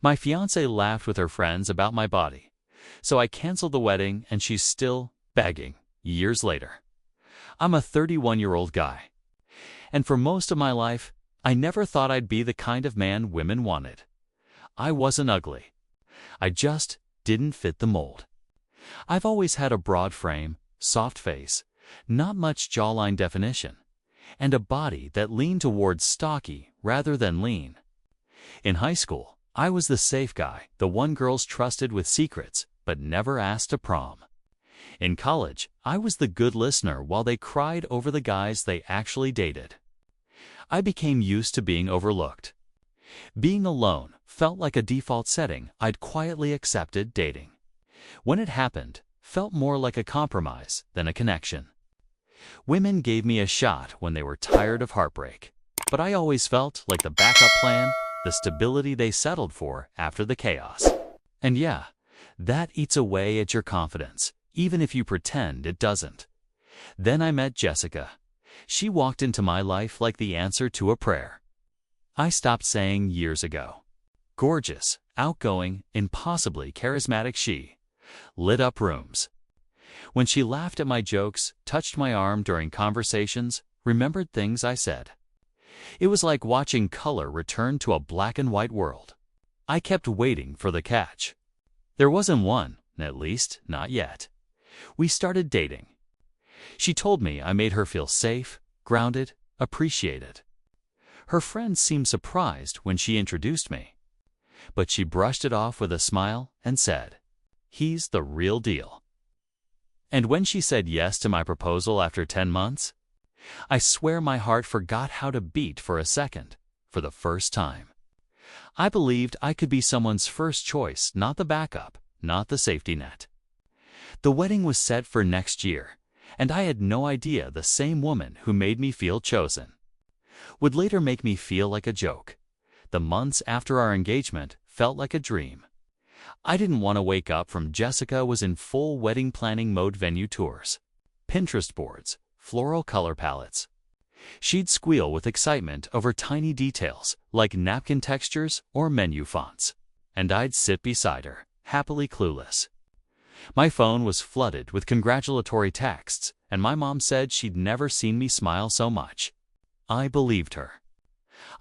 My fiancée laughed with her friends about my body, so I canceled the wedding and she's still begging years later. I'm a 31-year-old guy, and for most of my life, I never thought I'd be the kind of man women wanted. I wasn't ugly. I just didn't fit the mold. I've always had a broad frame, soft face, not much jawline definition, and a body that leaned towards stocky rather than lean. In high school, I was the safe guy, the one girls trusted with secrets but never asked to prom. In college, I was the good listener while they cried over the guys they actually dated. I became used to being overlooked. Being alone felt like a default setting I'd quietly accepted dating. When it happened, felt more like a compromise than a connection. Women gave me a shot when they were tired of heartbreak, but I always felt like the backup plan, the stability they settled for after the chaos. And yeah, that eats away at your confidence, even if you pretend it doesn't. Then I met Jessica. She walked into my life like the answer to a prayer. I stopped saying years ago. Gorgeous, outgoing, impossibly charismatic, she lit up rooms. When she laughed at my jokes, touched my arm during conversations, remembered things I said. It was like watching color return to a black and white world. I kept waiting for the catch. There wasn't one, at least not yet. We started dating. She told me I made her feel safe, grounded, appreciated. Her friends seemed surprised when she introduced me, but she brushed it off with a smile and said, "He's the real deal." And when she said yes to my proposal after 10 months, I swear my heart forgot how to beat for a second, for the first time. I believed I could be someone's first choice, not the backup, not the safety net. The wedding was set for next year, and I had no idea the same woman who made me feel chosen would later make me feel like a joke. The months after our engagement felt like a dream. I didn't want to wake up from Jessica was in full wedding planning mode, venue tours, Pinterest boards, floral color palettes. She'd squeal with excitement over tiny details like napkin textures or menu fonts, and I'd sit beside her, happily clueless. My phone was flooded with congratulatory texts, and my mom said she'd never seen me smile so much. I believed her.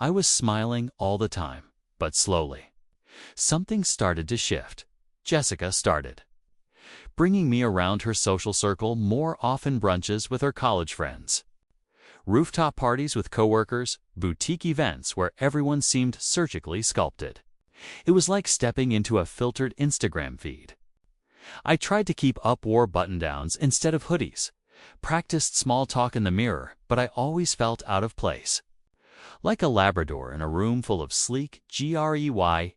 I was smiling all the time, but slowly. Something started to shift. Jessica started bringing me around her social circle more often, brunches with her college friends, rooftop parties with coworkers, boutique events where everyone seemed surgically sculpted. It was like stepping into a filtered Instagram feed. I tried to keep up, wore button-downs instead of hoodies, practiced small talk in the mirror, but I always felt out of place. Like a Labrador in a room full of sleek greyhounds.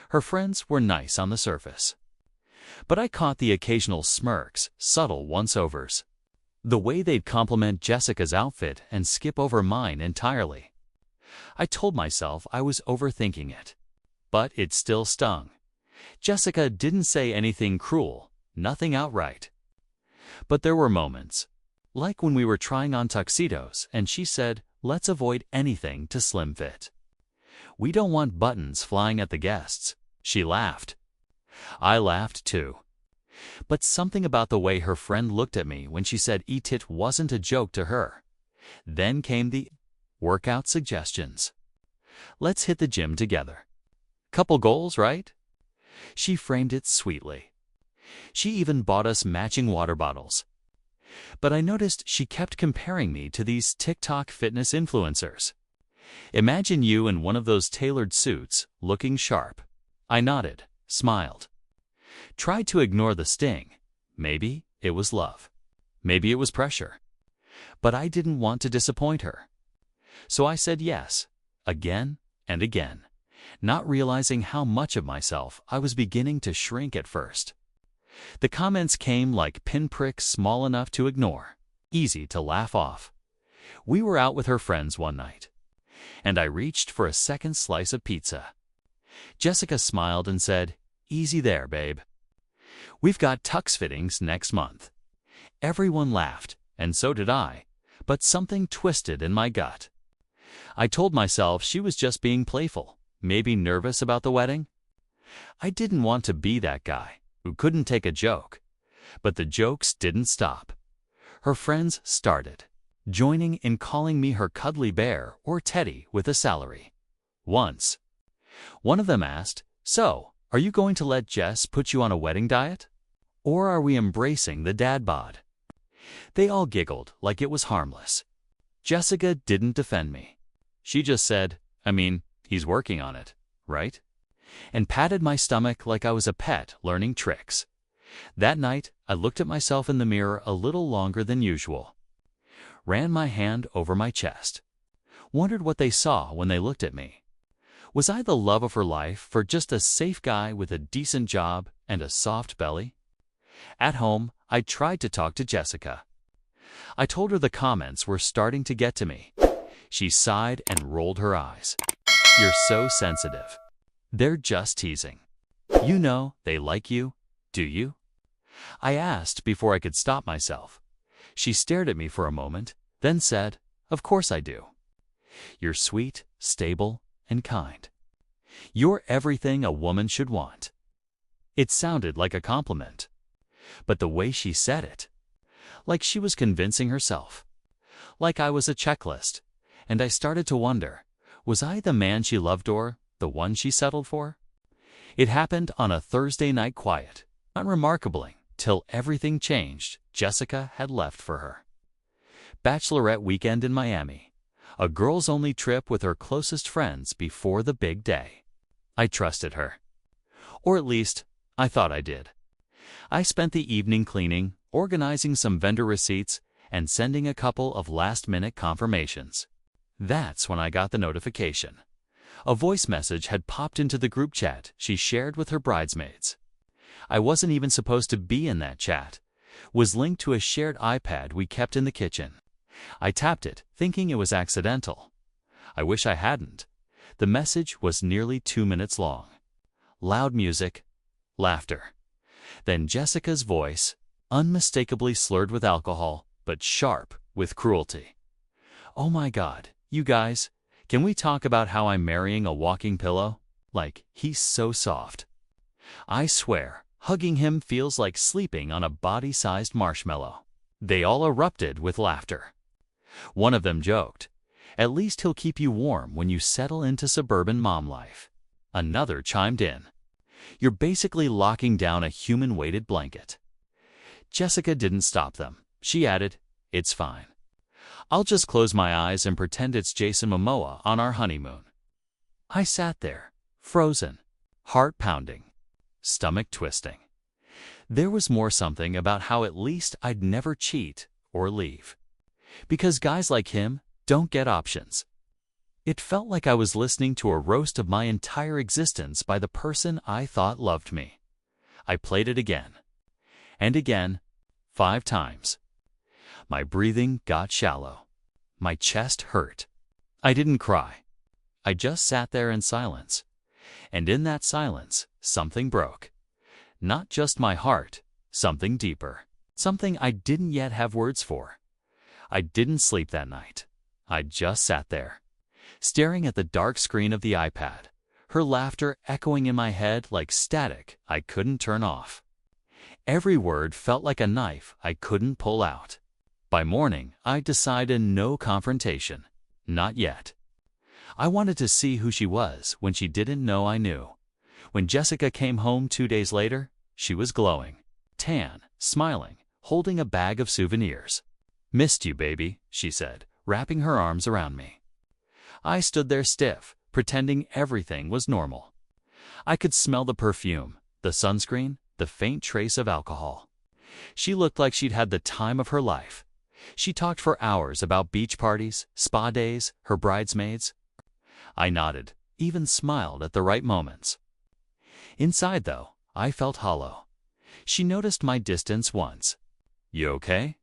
Her friends were nice on the surface, but I caught the occasional smirks, subtle once-overs. The way they'd compliment Jessica's outfit and skip over mine entirely. I told myself I was overthinking it, but it still stung. Jessica didn't say anything cruel, nothing outright. But there were moments, like when we were trying on tuxedos and she said, "Let's avoid anything to slim fit. We don't want buttons flying at the guests." She laughed. I laughed too. But something about the way her friend looked at me when she said it wasn't a joke to her. Then came the workout suggestions. "Let's hit the gym together. Couple goals, right?" She framed it sweetly. She even bought us matching water bottles. But I noticed she kept comparing me to these TikTok fitness influencers. "Imagine you in one of those tailored suits, looking sharp." I nodded, smiled. Tried to ignore the sting. Maybe it was love. Maybe it was pressure. But I didn't want to disappoint her. So I said yes, again and again, not realizing how much of myself I was beginning to shrink at first. The comments came like pinpricks, small enough to ignore, easy to laugh off. We were out with her friends one night, and I reached for a second slice of pizza. Jessica smiled and said, "Easy there, babe. We've got tux fittings next month." Everyone laughed, and so did I, but something twisted in my gut. I told myself she was just being playful, maybe nervous about the wedding. I didn't want to be that guy who couldn't take a joke. But the jokes didn't stop. Her friends started, joining in calling me her cuddly bear or teddy with a salary. Once, one of them asked, "So, are you going to let Jess put you on a wedding diet? Or are we embracing the dad bod?" They all giggled like it was harmless. Jessica didn't defend me. She just said, "I mean, he's working on it, right?" And patted my stomach like I was a pet learning tricks. That night, I looked at myself in the mirror a little longer than usual. Ran my hand over my chest. Wondered what they saw when they looked at me. Was I the love of her life for just a safe guy with a decent job and a soft belly? At home, I tried to talk to Jessica. I told her the comments were starting to get to me. She sighed and rolled her eyes. "You're so sensitive. They're just teasing. You know they like you, do you?" I asked before I could stop myself. She stared at me for a moment, then said, "Of course I do. You're sweet, stable, and kind. You're everything a woman should want." It sounded like a compliment. But the way she said it, like she was convincing herself, like I was a checklist, and I started to wonder, was I the man she loved or the one she settled for? It happened on a Thursday night quiet, unremarkably, till everything changed. Jessica had left for her bachelorette weekend in Miami, a girls-only trip with her closest friends before the big day. I trusted her. Or at least, I thought I did. I spent the evening cleaning, organizing some vendor receipts, and sending a couple of last-minute confirmations. That's when I got the notification. A voice message had popped into the group chat she shared with her bridesmaids. I wasn't even supposed to be in that chat. Was linked to a shared iPad we kept in the kitchen. I tapped it, thinking it was accidental. I wish I hadn't. The message was nearly 2 minutes long. Loud music, laughter. Then Jessica's voice, unmistakably slurred with alcohol, but sharp with cruelty. "Oh my God, you guys, can we talk about how I'm marrying a walking pillow? Like, he's so soft. I swear, hugging him feels like sleeping on a body-sized marshmallow." They all erupted with laughter. One of them joked, "At least he'll keep you warm when you settle into suburban mom life." Another chimed in, "You're basically locking down a human-weighted blanket." Jessica didn't stop them. She added, "It's fine. I'll just close my eyes and pretend it's Jason Momoa on our honeymoon." I sat there, frozen, heart pounding, stomach twisting. There was more something about how at least I'd never cheat or leave. Because guys like him don't get options. It felt like I was listening to a roast of my entire existence by the person I thought loved me. I played it again. And again, 5 times. My breathing got shallow. My chest hurt. I didn't cry. I just sat there in silence. And in that silence, something broke. Not just my heart, something deeper. Something I didn't yet have words for. I didn't sleep that night. I just sat there, staring at the dark screen of the iPad, her laughter echoing in my head like static I couldn't turn off. Every word felt like a knife I couldn't pull out. By morning, I decided no confrontation. Not yet. I wanted to see who she was when she didn't know I knew. When Jessica came home 2 days later, she was glowing, tan, smiling, holding a bag of souvenirs. "Missed you, baby," she said, wrapping her arms around me. I stood there stiff, pretending everything was normal. I could smell the perfume, the sunscreen, the faint trace of alcohol. She looked like she'd had the time of her life. She talked for hours about beach parties, spa days, her bridesmaids. I nodded, even smiled at the right moments. Inside, though, I felt hollow. She noticed my distance once. "You okay?"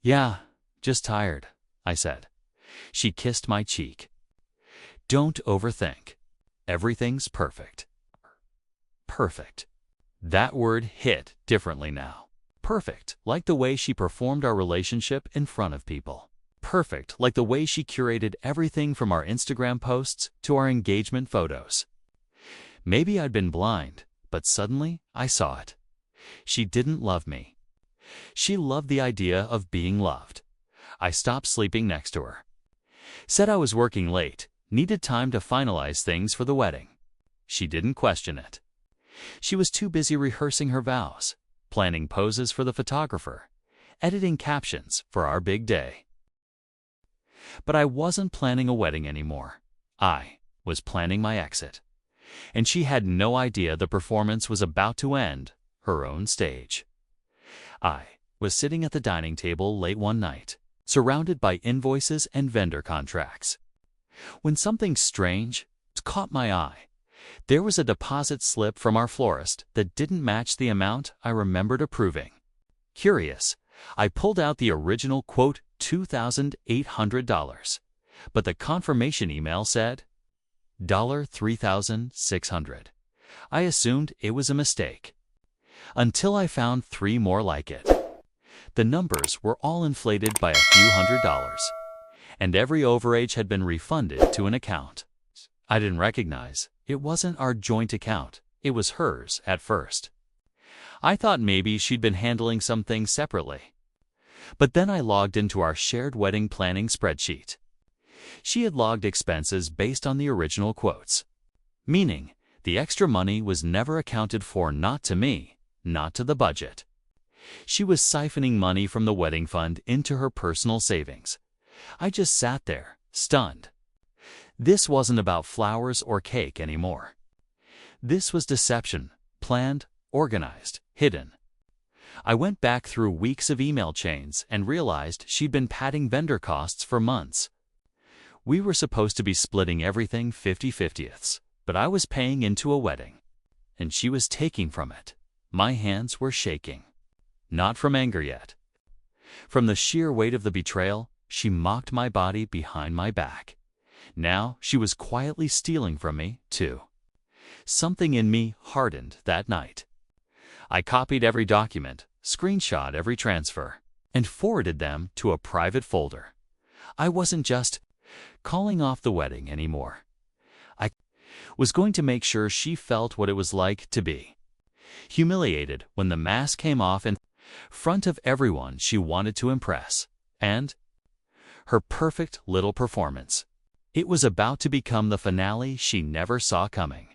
"Yeah, just tired," I said. She kissed my cheek. "Don't overthink. Everything's perfect." Perfect. That word hit differently now. Perfect, like the way she performed our relationship in front of people. Perfect, like the way she curated everything from our Instagram posts to our engagement photos. Maybe I'd been blind, but suddenly I saw it. She didn't love me. She loved the idea of being loved. I stopped sleeping next to her. Said I was working late, needed time to finalize things for the wedding. She didn't question it. She was too busy rehearsing her vows, planning poses for the photographer, editing captions for our big day. But I wasn't planning a wedding anymore. I was planning my exit. And she had no idea the performance was about to end her own stage. I was sitting at the dining table late one night, surrounded by invoices and vendor contracts, when something strange caught my eye. There was a deposit slip from our florist that didn't match the amount I remembered approving. Curious, I pulled out the original quote $2,800, but the confirmation email said $3,600. I assumed it was a mistake, until I found 3 more like it. The numbers were all inflated by a few $100s, and every overage had been refunded to an account I didn't recognize. It wasn't our joint account, it was hers at first. I thought maybe she'd been handling some things separately. But then I logged into our shared wedding planning spreadsheet. She had logged expenses based on the original quotes, meaning the extra money was never accounted for, not to me, not to the budget. She was siphoning money from the wedding fund into her personal savings. I just sat there, stunned. This wasn't about flowers or cake anymore. This was deception, planned, organized, hidden. I went back through weeks of email chains and realized she'd been padding vendor costs for months. We were supposed to be splitting everything 50-50ths, but I was paying into a wedding, and she was taking from it. My hands were shaking. Not from anger yet. From the sheer weight of the betrayal, she mocked my body behind my back. Now she was quietly stealing from me, too. Something in me hardened that night. I copied every document, screenshot every transfer, and forwarded them to a private folder. I wasn't just calling off the wedding anymore. I was going to make sure she felt what it was like to be humiliated when the mask came off in front of everyone she wanted to impress, and her perfect little performance. It was about to become the finale she never saw coming.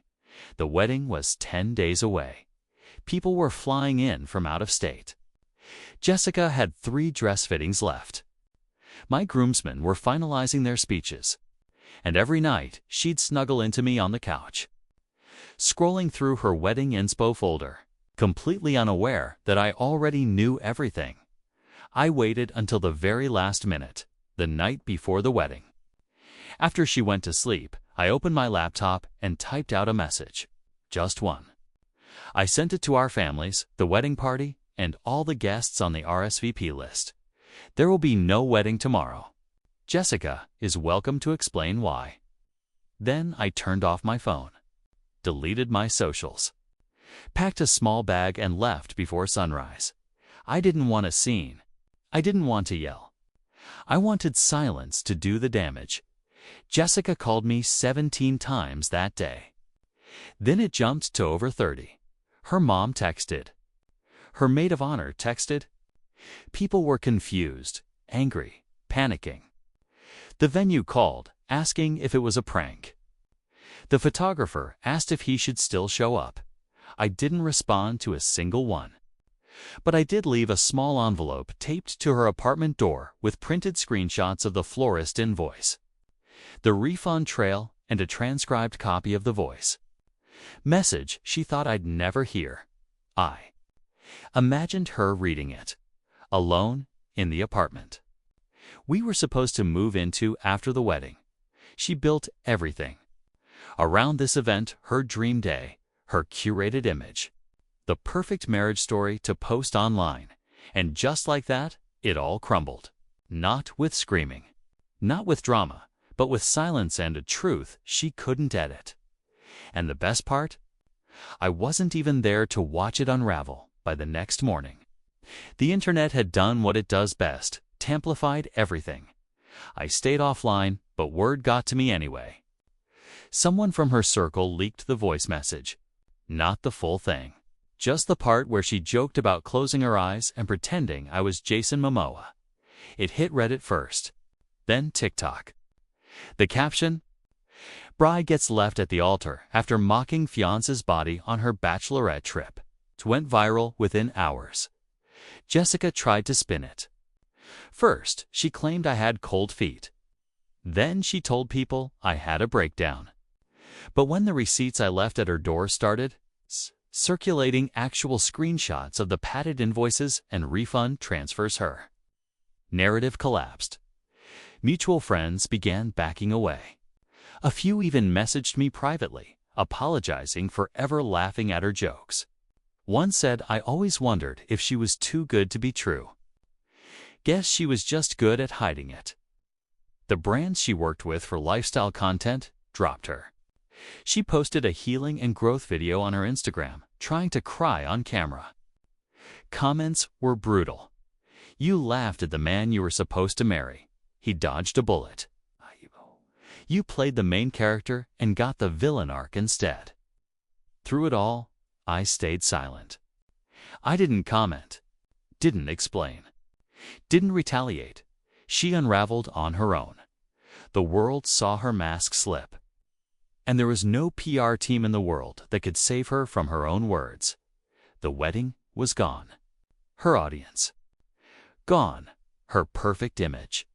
The wedding was 10 days away. People were flying in from out of state. Jessica had 3 dress fittings left. My groomsmen were finalizing their speeches, and every night she'd snuggle into me on the couch, scrolling through her wedding inspo folder, completely unaware that I already knew everything. I waited until the very last minute, the night before the wedding. After she went to sleep, I opened my laptop and typed out a message. Just one. I sent it to our families, the wedding party, and all the guests on the RSVP list. There will be no wedding tomorrow. Jessica is welcome to explain why. Then I turned off my phone, deleted my socials, packed a small bag and left before sunrise. I didn't want a scene. I didn't want to yell. I wanted silence to do the damage. Jessica called me 17 times that day. Then it jumped to over 30. Her mom texted. Her maid of honor texted. People were confused, angry, panicking. The venue called, asking if it was a prank. The photographer asked if he should still show up. I didn't respond to a single one. But I did leave a small envelope taped to her apartment door with printed screenshots of the florist invoice, the refund trail, and a transcribed copy of the voice message she thought I'd never hear. I imagined her reading it, alone in the apartment we were supposed to move into after the wedding. She built everything around this event, her dream day, her curated image, the perfect marriage story to post online. And just like that, it all crumbled. Not with screaming, not with drama, but with silence and a truth she couldn't edit. And the best part? I wasn't even there to watch it unravel. By the next morning, the internet had done what it does best, amplified everything. I stayed offline, but word got to me anyway. Someone from her circle leaked the voice message. Not the full thing. Just the part where she joked about closing her eyes and pretending I was Jason Momoa. It hit Reddit first, then TikTok. The caption: "Bride gets left at the altar after mocking fiancé's body on her bachelorette trip." It went viral within hours. Jessica tried to spin it. First, she claimed I had cold feet. Then she told people I had a breakdown. But when the receipts I left at her door started circulating, actual screenshots of the padded invoices and refund transfers, her narrative collapsed. Mutual friends began backing away. A few even messaged me privately, apologizing for ever laughing at her jokes. One said I always wondered if she was too good to be true. Guess she was just good at hiding it. The brands she worked with for lifestyle content dropped her. She posted a healing and growth video on her Instagram, trying to cry on camera. Comments were brutal. "You laughed at the man you were supposed to marry. He dodged a bullet. You played the main character and got the villain arc instead." Through it all, I stayed silent. I didn't comment, didn't explain, didn't retaliate. She unraveled on her own. The world saw her mask slip. And there was no PR team in the world that could save her from her own words. The wedding was gone. Her audience. Gone. Her perfect image.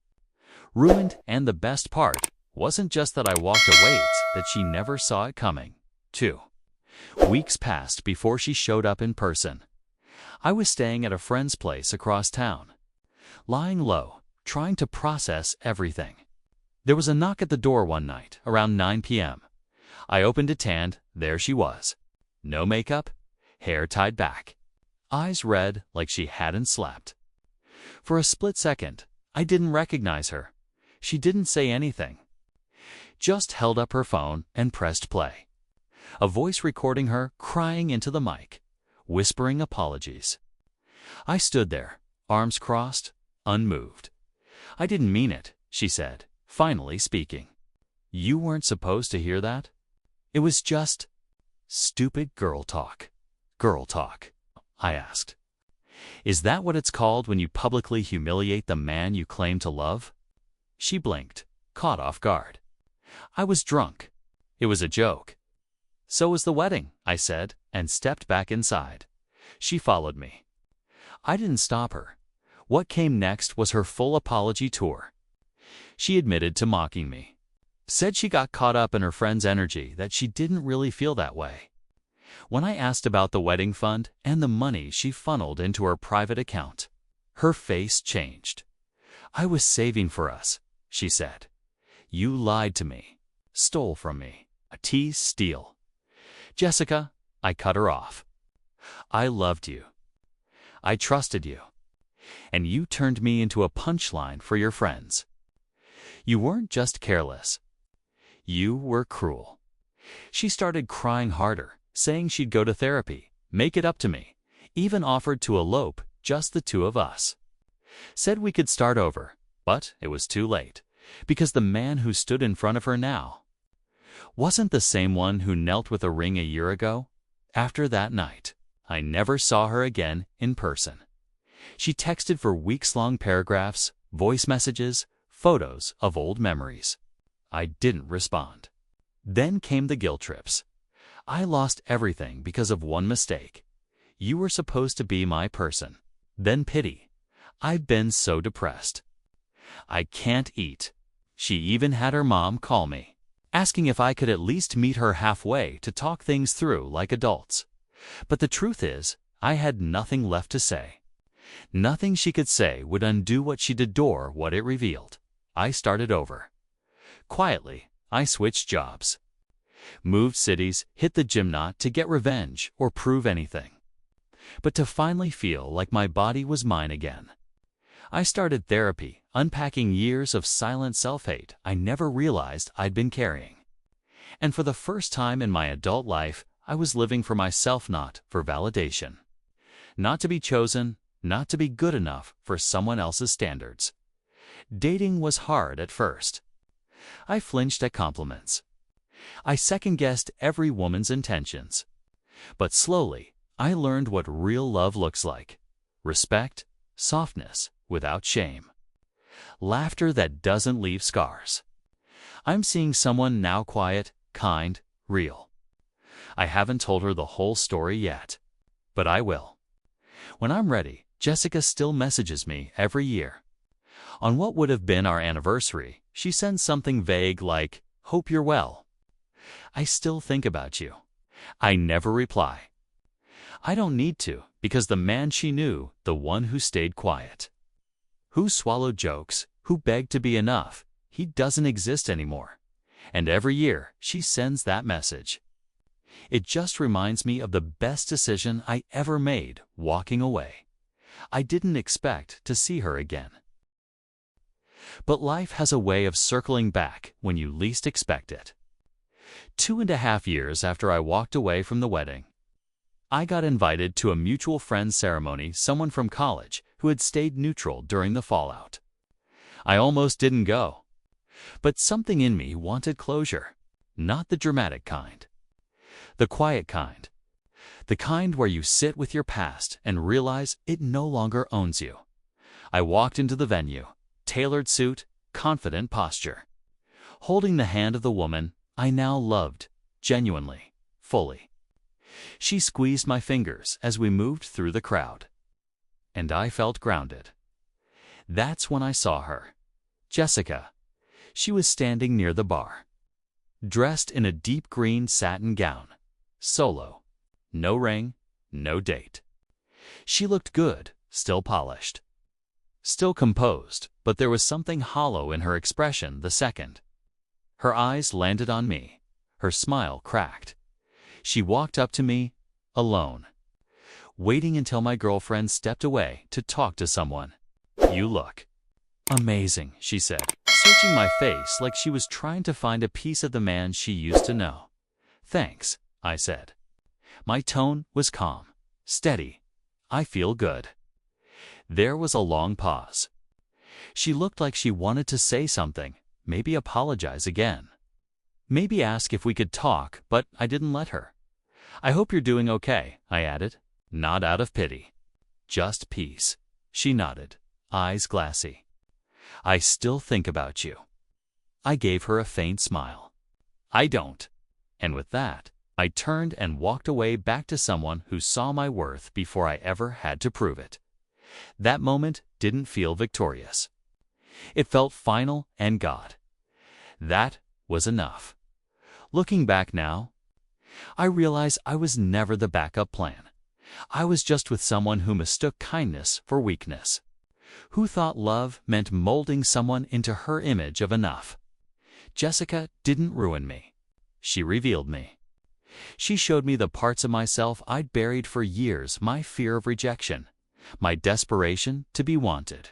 Ruined, and the best part wasn't just that I walked away, it's that she never saw it coming. 2 weeks passed before she showed up in person. I was staying at a friend's place across town, lying low, trying to process everything. There was a knock at the door one night, around 9 p.m. I opened it and there she was. No makeup, hair tied back, eyes red like she hadn't slept. For a split second, I didn't recognize her. She didn't say anything. Just held up her phone and pressed play. A voice recording her crying into the mic, whispering apologies. I stood there, arms crossed, unmoved. "I didn't mean it," she said, finally speaking. "You weren't supposed to hear that? It was just stupid girl talk." "Girl talk?" I asked. "Is that what it's called when you publicly humiliate the man you claim to love?" She blinked, caught off guard. I was drunk. It was a joke. "So was the wedding," I said, and stepped back inside. She followed me. I didn't stop her. What came next was her full apology tour. She admitted to mocking me. Said she got caught up in her friend's energy, that she didn't really feel that way. When I asked about the wedding fund and the money she funneled into her private account, her face changed. "I was saving for us," she said. "You lied to me, stole from me." A tease steal. "Jessica," I cut her off. "I loved you. I trusted you. And you turned me into a punchline for your friends. You weren't just careless. You were cruel." She started crying harder, saying she'd go to therapy, make it up to me, even offered to elope, just the two of us. Said we could start over, but it was too late, because the man who stood in front of her now wasn't the same one who knelt with a ring a year ago. After that night, I never saw her again in person. She texted for weeks-long paragraphs, voice messages, photos of old memories. I didn't respond. Then came the guilt trips. I lost everything because of one mistake. You were supposed to be my person. Then pity. I've been so depressed. I can't eat. She even had her mom call me, asking if I could at least meet her halfway to talk things through like adults. But the truth is, I had nothing left to say. Nothing she could say would undo what she did or what it revealed. I started over. Quietly, I switched jobs. Moved cities, hit the gym not to get revenge or prove anything, but to finally feel like my body was mine again. I started therapy, unpacking years of silent self-hate I never realized I'd been carrying. And for the first time in my adult life, I was living for myself, not for validation. Not to be chosen, not to be good enough for someone else's standards. Dating was hard at first. I flinched at compliments. I second-guessed every woman's intentions. But slowly, I learned what real love looks like. Respect, softness without shame. Laughter that doesn't leave scars. I'm seeing someone now quiet, kind, real. I haven't told her the whole story yet, but I will. When I'm ready, Jessica still messages me every year. On what would have been our anniversary, she sends something vague like, "Hope you're well." I still think about you. I never reply. I don't need to, because the man she knew, the one who stayed quiet, who swallowed jokes, who begged to be enough, he doesn't exist anymore. And every year, she sends that message. It just reminds me of the best decision I ever made, walking away. I didn't expect to see her again. But life has a way of circling back when you least expect it. 2.5 years after I walked away from the wedding, I got invited to a mutual friend's ceremony, someone from college who had stayed neutral during the fallout. I almost didn't go. But something in me wanted closure, not the dramatic kind. The quiet kind. The kind where you sit with your past and realize it no longer owns you. I walked into the venue, tailored suit, confident posture, holding the hand of the woman I now loved, genuinely, fully. She squeezed my fingers as we moved through the crowd, and I felt grounded. That's when I saw her. Jessica. She was standing near the bar, dressed in a deep green satin gown, solo, no ring, no date. She looked good, still polished, still composed, but there was something hollow in her expression the second her eyes landed on me. Her smile cracked. She walked up to me, alone, waiting until my girlfriend stepped away to talk to someone. "You look amazing," she said, searching my face like she was trying to find a piece of the man she used to know. "Thanks," I said. My tone was calm, steady. "I feel good." There was a long pause. She looked like she wanted to say something, maybe apologize again, maybe ask if we could talk, but I didn't let her. "I hope you're doing okay," I added, not out of pity, just peace. She nodded, eyes glassy. "I still think about you." I gave her a faint smile. "I don't." And with that, I turned and walked away, back to someone who saw my worth before I ever had to prove it. That moment didn't feel victorious. It felt final, and God. That was enough. Looking back now, I realize I was never the backup plan. I was just with someone who mistook kindness for weakness, who thought love meant molding someone into her image of enough. Jessica didn't ruin me. She revealed me. She showed me the parts of myself I'd buried for years, my fear of rejection, my desperation to be wanted,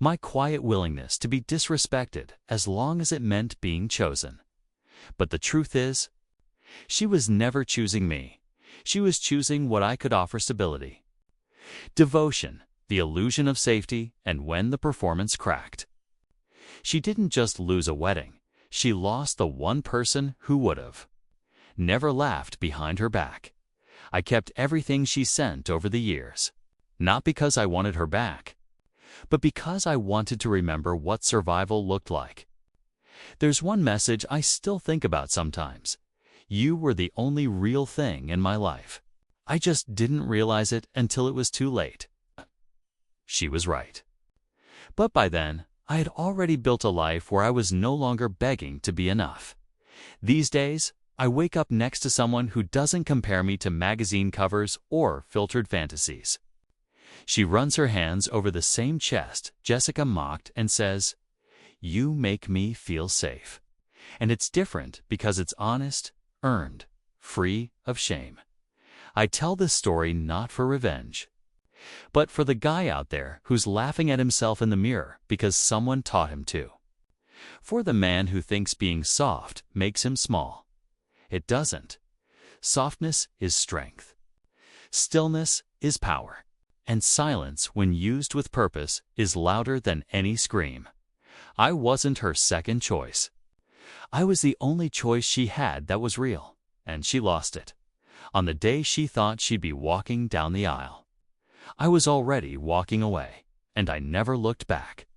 my quiet willingness to be disrespected as long as it meant being chosen. But the truth is, she was never choosing me. She was choosing what I could offer: stability, devotion, the illusion of safety, and when the performance cracked. She didn't just lose a wedding. She lost the one person who would have never laughed behind her back. I kept everything she sent over the years, not because I wanted her back, but because I wanted to remember what survival looked like. There's one message I still think about sometimes. You were the only real thing in my life. I just didn't realize it until it was too late. She was right. But by then, I had already built a life where I was no longer begging to be enough. These days, I wake up next to someone who doesn't compare me to magazine covers or filtered fantasies. She runs her hands over the same chest Jessica mocked and says, "You make me feel safe." And it's different because it's honest, earned, free of shame. I tell this story not for revenge, but for the guy out there who's laughing at himself in the mirror because someone taught him to. For the man who thinks being soft makes him small. It doesn't. Softness is strength. Stillness is power. And silence, when used with purpose, is louder than any scream. I wasn't her second choice. I was the only choice she had that was real, and she lost it on the day she thought she'd be walking down the aisle. I was already walking away, and I never looked back.